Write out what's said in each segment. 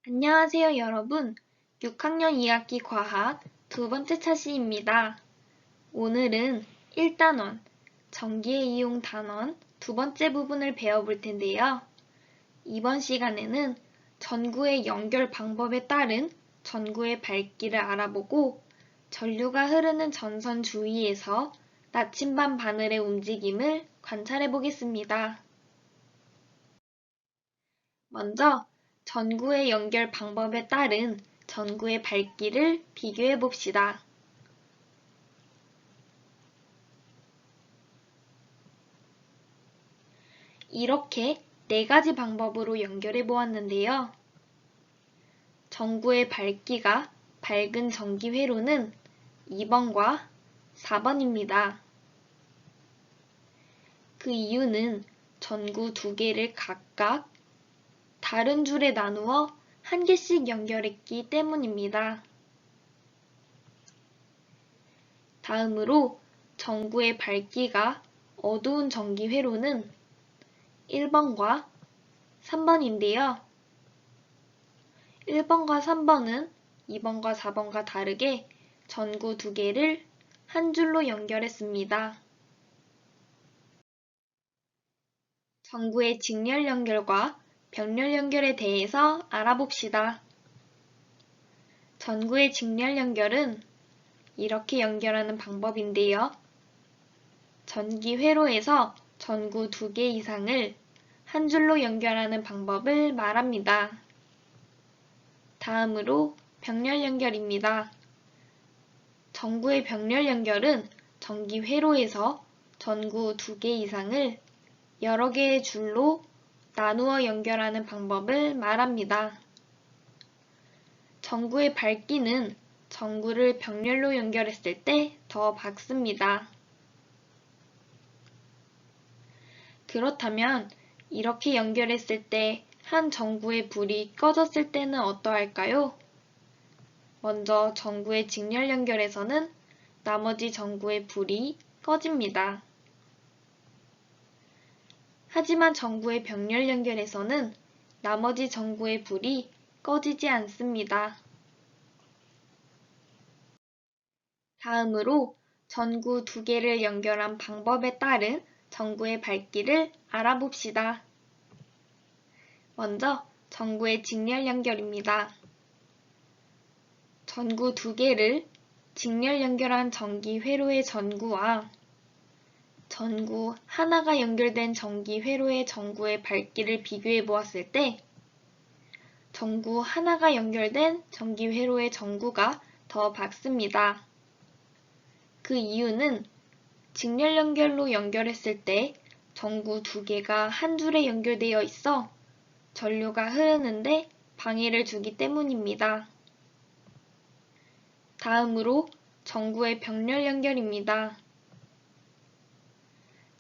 안녕하세요, 여러분. 6학년 2학기 과학 두 번째 차시입니다. 오늘은 1단원, 전기의 이용 단원 두 번째 부분을 배워볼 텐데요. 이번 시간에는 전구의 연결 방법에 따른 전구의 밝기를 알아보고 전류가 흐르는 전선 주위에서 나침반 바늘의 움직임을 관찰해 보겠습니다. 먼저 전구의 연결 방법에 따른 전구의 밝기를 비교해 봅시다. 이렇게 네 가지 방법으로 연결해 보았는데요. 전구의 밝기가 밝은 전기 회로는 2번과 4번입니다. 그 이유는 전구 두 개를 각각 다른 줄에 나누어 한 개씩 연결했기 때문입니다. 다음으로 전구의 밝기가 어두운 전기 회로는 1번과 3번인데요. 1번과 3번은 2번과 4번과 다르게 전구 두 개를 한 줄로 연결했습니다. 전구의 직렬 연결과 병렬 연결에 대해서 알아봅시다. 전구의 직렬 연결은 이렇게 연결하는 방법인데요. 전기 회로에서 전구 두 개 이상을 한 줄로 연결하는 방법을 말합니다. 다음으로 병렬 연결입니다. 전구의 병렬 연결은 전기 회로에서 전구 두 개 이상을 여러 개의 줄로 나누어 연결하는 방법을 말합니다. 전구의 밝기는 전구를 병렬로 연결했을 때 더 밝습니다. 그렇다면 이렇게 연결했을 때 한 전구의 불이 꺼졌을 때는 어떠할까요? 먼저 전구의 직렬 연결에서는 나머지 전구의 불이 꺼집니다. 하지만 전구의 병렬 연결에서는 나머지 전구의 불이 꺼지지 않습니다. 다음으로 전구 두 개를 연결한 방법에 따른 전구의 밝기를 알아봅시다. 먼저 전구의 직렬 연결입니다. 전구 두 개를 직렬 연결한 전기 회로의 전구와 전구 하나가 연결된 전기 회로의 전구의 밝기를 비교해 보았을 때 전구 하나가 연결된 전기 회로의 전구가 더 밝습니다. 그 이유는 직렬 연결로 연결했을 때 전구 두 개가 한 줄에 연결되어 있어 전류가 흐르는데 방해를 주기 때문입니다. 다음으로 전구의 병렬 연결입니다.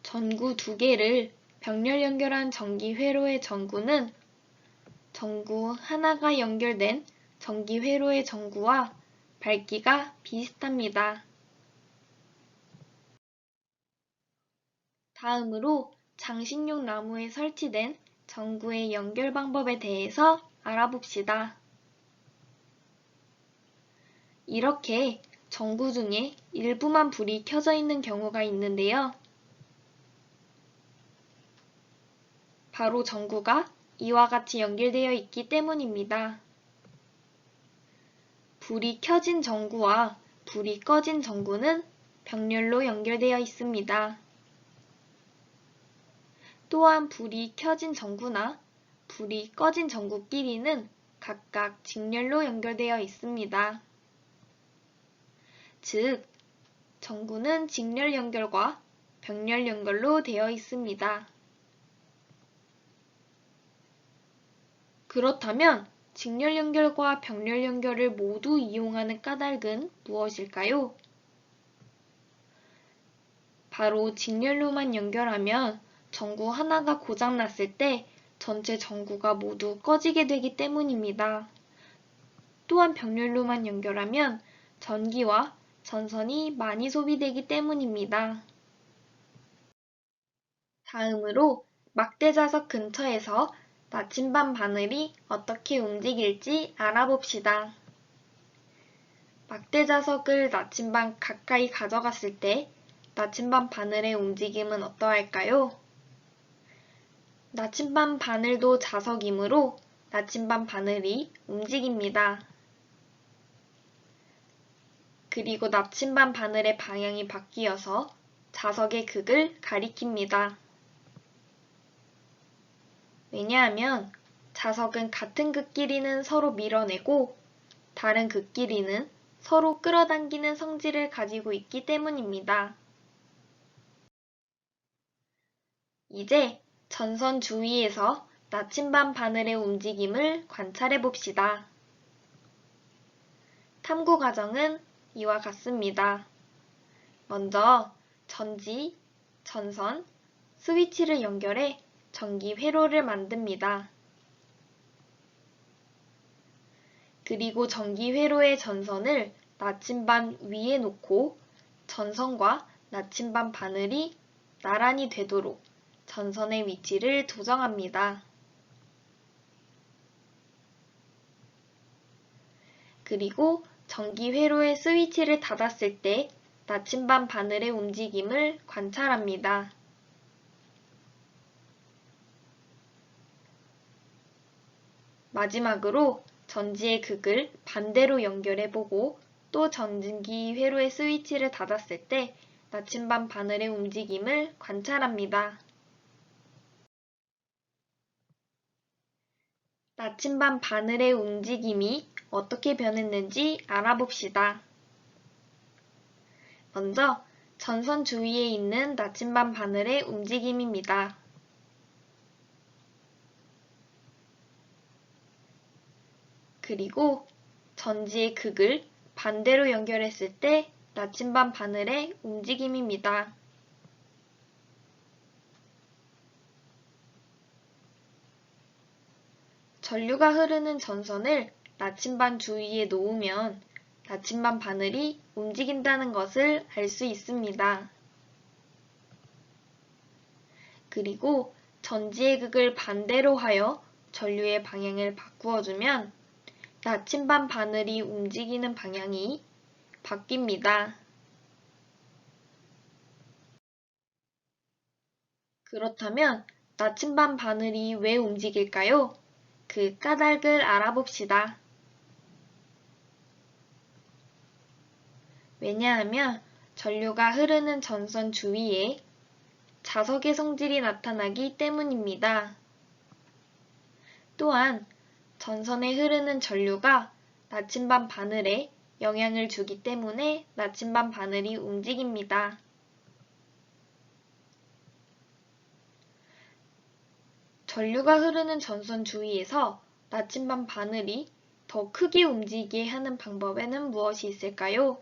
전구 두 개를 병렬 연결한 전기 회로의 전구는 전구 하나가 연결된 전기 회로의 전구와 밝기가 비슷합니다. 다음으로 장식용 나무에 설치된 전구의 연결 방법에 대해서 알아봅시다. 이렇게 전구 중에 일부만 불이 켜져 있는 경우가 있는데요. 바로 전구가 이와 같이 연결되어 있기 때문입니다. 불이 켜진 전구와 불이 꺼진 전구는 병렬로 연결되어 있습니다. 또한 불이 켜진 전구나 불이 꺼진 전구끼리는 각각 직렬로 연결되어 있습니다. 즉, 전구는 직렬 연결과 병렬 연결로 되어 있습니다. 그렇다면 직렬 연결과 병렬 연결을 모두 이용하는 까닭은 무엇일까요? 바로 직렬로만 연결하면 전구 하나가 고장났을 때 전체 전구가 모두 꺼지게 되기 때문입니다. 또한 병렬로만 연결하면 전기와 전선이 많이 소비되기 때문입니다. 다음으로 막대 자석 근처에서 나침반 바늘이 어떻게 움직일지 알아봅시다. 막대 자석을 나침반 가까이 가져갔을 때 나침반 바늘의 움직임은 어떠할까요? 나침반 바늘도 자석이므로 나침반 바늘이 움직입니다. 그리고 나침반 바늘의 방향이 바뀌어서 자석의 극을 가리킵니다. 왜냐하면 자석은 같은 극 길이는 서로 밀어내고 다른 극 길이는 서로 끌어당기는 성질을 가지고 있기 때문입니다. 이제 전선 주위에서 나침반 바늘의 움직임을 관찰해 봅시다. 탐구 과정은 이와 같습니다. 먼저 전지, 전선, 스위치를 연결해 전기 회로를 만듭니다. 그리고 전기 회로의 전선을 나침반 위에 놓고 전선과 나침반 바늘이 나란히 되도록 전선의 위치를 조정합니다. 그리고 전기 회로의 스위치를 닫았을 때 나침반 바늘의 움직임을 관찰합니다. 마지막으로 전지의 극을 반대로 연결해보고 또 전기 회로의 스위치를 닫았을 때 나침반 바늘의 움직임을 관찰합니다. 나침반 바늘의 움직임이 어떻게 변했는지 알아봅시다. 먼저 전선 주위에 있는 나침반 바늘의 움직임입니다. 그리고 전지의 극을 반대로 연결했을 때 나침반 바늘의 움직임입니다. 전류가 흐르는 전선을 나침반 주위에 놓으면 나침반 바늘이 움직인다는 것을 알 수 있습니다. 그리고 전지의 극을 반대로 하여 전류의 방향을 바꾸어주면 나침반 바늘이 움직이는 방향이 바뀝니다. 그렇다면 나침반 바늘이 왜 움직일까요? 그 까닭을 알아봅시다. 왜냐하면 전류가 흐르는 전선 주위에 자석의 성질이 나타나기 때문입니다. 또한 전선에 흐르는 전류가 나침반 바늘에 영향을 주기 때문에 나침반 바늘이 움직입니다. 전류가 흐르는 전선 주위에서 나침반 바늘이 더 크게 움직이게 하는 방법에는 무엇이 있을까요?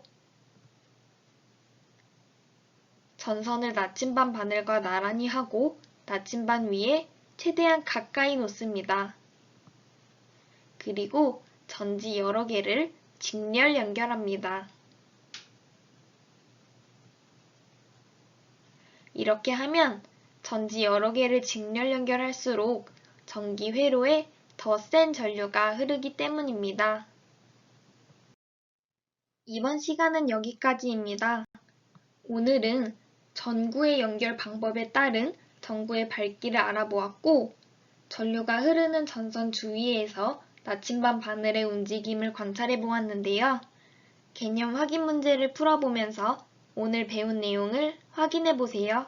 전선을 나침반 바늘과 나란히 하고 나침반 위에 최대한 가까이 놓습니다. 그리고 전지 여러 개를 직렬 연결합니다. 이렇게 하면 전지 여러 개를 직렬 연결할수록 전기 회로에 더 센 전류가 흐르기 때문입니다. 이번 시간은 여기까지입니다. 오늘은 전구의 연결 방법에 따른 전구의 밝기를 알아보았고, 전류가 흐르는 전선 주위에서 나침반 바늘의 움직임을 관찰해 보았는데요. 개념 확인 문제를 풀어보면서 오늘 배운 내용을 확인해 보세요.